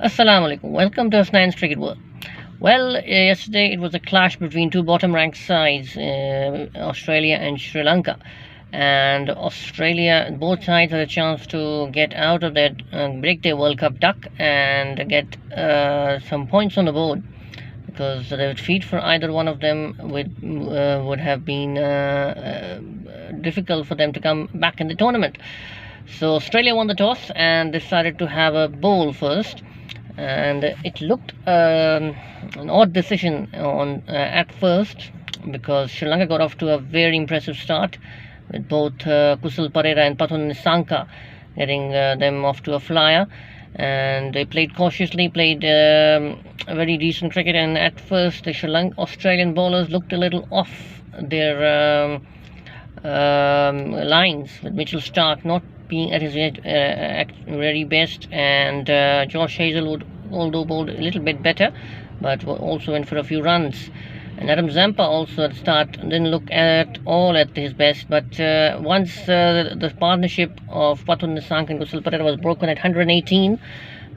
Assalamu alaikum. Welcome to Hasnain's Cricket World. Well, yesterday it was a clash between two bottom-ranked sides, Australia and Sri Lanka. And Australia, both sides had a chance to get out of that, break their World Cup duck and get some points on the board, because the defeat for either one of them would have been difficult for them to come back in the tournament. So Australia won the toss and decided to have a bowl first, and it looked an odd decision on at first, because Sri Lanka got off to a very impressive start with both Kusal Perera and Pathum Nissanka getting them off to a flyer, and they played cautiously, played very decent cricket. And at first the Australian bowlers looked a little off their lines, with Mitchell Starc not being at his very best, and Josh Hazlewood, although bowled a little bit better, but also went for a few runs. And Adam Zampa also at the start didn't look at all at his best, but once the partnership of Pathum Nissanka and Kusal Perera was broken at 118,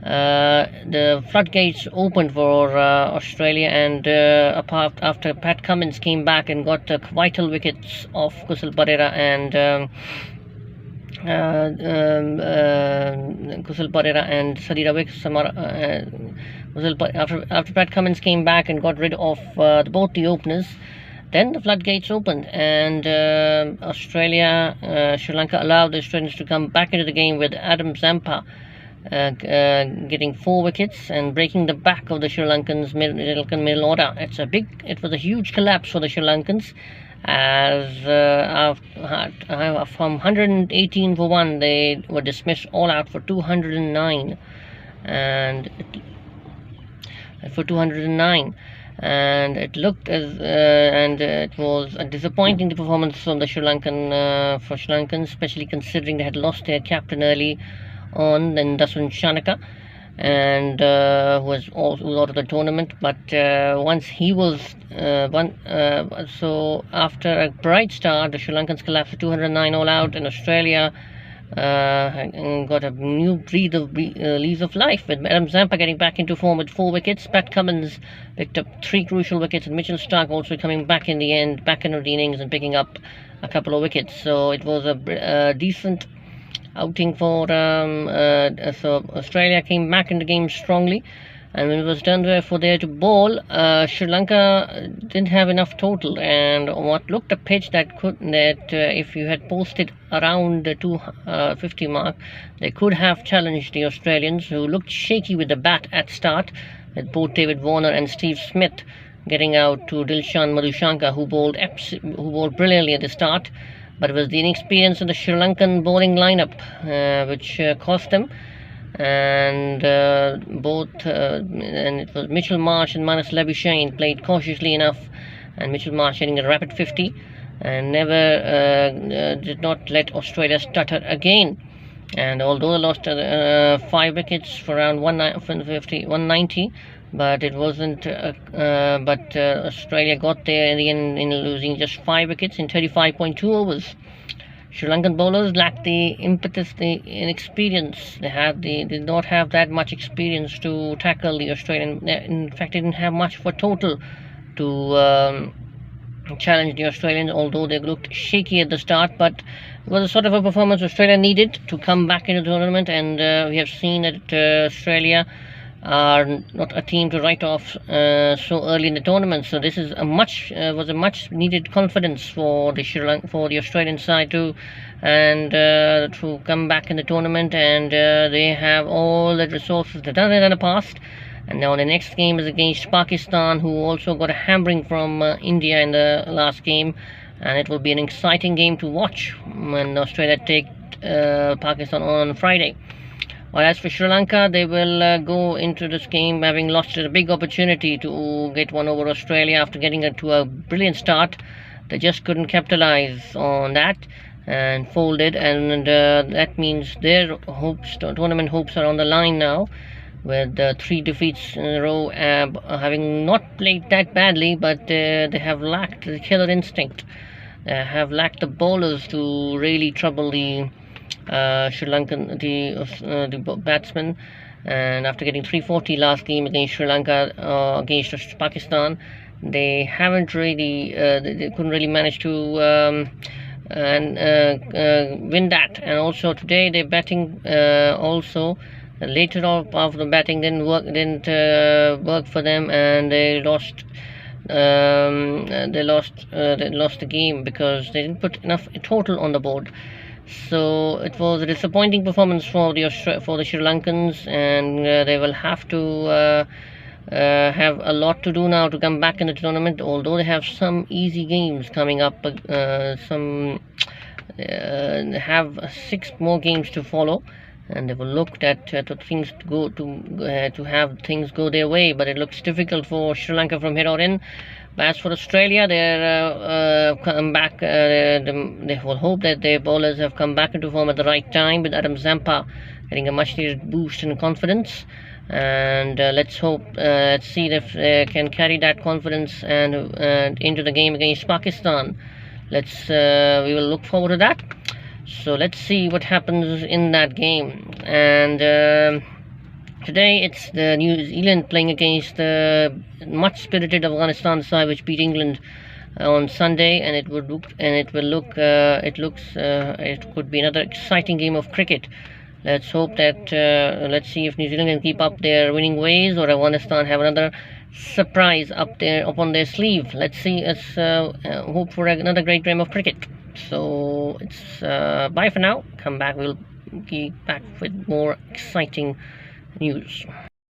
the floodgates opened for Australia, and after Pat Cummins came back and got vital wickets off Kusal Perera and Kusal Perera and Sadira after Pat Cummins came back and got rid of both the openers, then the floodgates opened, and Sri Lanka allowed the Australians to come back into the game with Adam Zampa getting 4 wickets and breaking the back of the Sri Lankans' middle order. It was a huge collapse for the Sri Lankans, as from 118 for 1 they were dismissed all out for 209, and it looked as and it was a disappointing performance from the Sri Lankans, especially considering they had lost their captain early on, then Dasun Shanaka, and who was out of the tournament. But once he was so after a bright start, the Sri Lankans collapsed to 209 all out, and Australia got a new lease of life, with Adam Zampa getting back into form with 4 wickets. Pat Cummins picked up 3 crucial wickets, and Mitchell Starc also coming back in the end, back into the innings, and picking up a couple of wickets. So it was a decent outing for so Australia came back in the game strongly, and when it was done for there to bowl, Sri Lanka didn't have enough total, and what looked a pitch that if you had posted around the 250 mark, they could have challenged the Australians, who looked shaky with the bat at start, with both David Warner and Steve Smith getting out to Dilshan Madhushanka, who bowled brilliantly at the start. But it was the inexperience of the Sri Lankan bowling lineup which cost them, and and it was Mitchell Marsh and Manas Labuschagne played cautiously enough, and Mitchell Marsh hitting a rapid 50 and never did not let Australia stutter again. And although they lost 5 wickets for around 190, but it wasn't. Australia got there in the end in losing just 5 wickets in 35.2 overs. Sri Lankan bowlers lacked the impetus, the inexperience. They did not have that much experience to tackle the Australian. In fact, they didn't have much for total to challenge the Australians, although they looked shaky at the start. But it was a sort of a performance Australia needed to come back into the tournament, and we have seen that Australia are not a team to write off so early in the tournament. So this is was a much needed confidence for the Australian side too, and to come back in the tournament, and they have all the resources they've done it in the past. And now the next game is against Pakistan, who also got a hammering from India in the last game, and it will be an exciting game to watch when Australia take Pakistan on Friday. Well, as for Sri Lanka, they will go into this game having lost a big opportunity to get one over Australia after getting to a brilliant start. They just couldn't capitalize on that and folded, and that means their tournament hopes are on the line now, with 3 defeats in a row, having not played that badly, but they have lacked the killer instinct. They have lacked the bowlers to really trouble the Sri Lankan, the batsmen, and after getting 340 last game against Sri Lanka, against Pakistan, they haven't really they couldn't really manage to and win that. And also today they're batting also later on of the batting didn't work for them, and they lost. They lost the game because they didn't put enough total on the board. So it was a disappointing performance for the Sri Lankans, and they will have to have a lot to do now to come back in the tournament. Although they have some easy games coming up, some have 6 more games to follow, and they will look at things to go to have things go their way. But it looks difficult for Sri Lanka from here on in. But as for Australia, they're come back. They will hope that their bowlers have come back into form at the right time, with Adam Zampa getting a much needed boost in confidence. And let's hope, let's see if they can carry that confidence and into the game against Pakistan. We will look forward to that. So let's see what happens in that game. And today it's the New Zealand playing against the much spirited Afghanistan side, which beat England on Sunday, and it could be another exciting game of cricket. Let's hope that let's see if New Zealand can keep up their winning ways, or Afghanistan have another surprise up on their sleeve. Let's see. Let's hope for another great game of cricket. So it's bye for now. Come back. We'll be back with more exciting news.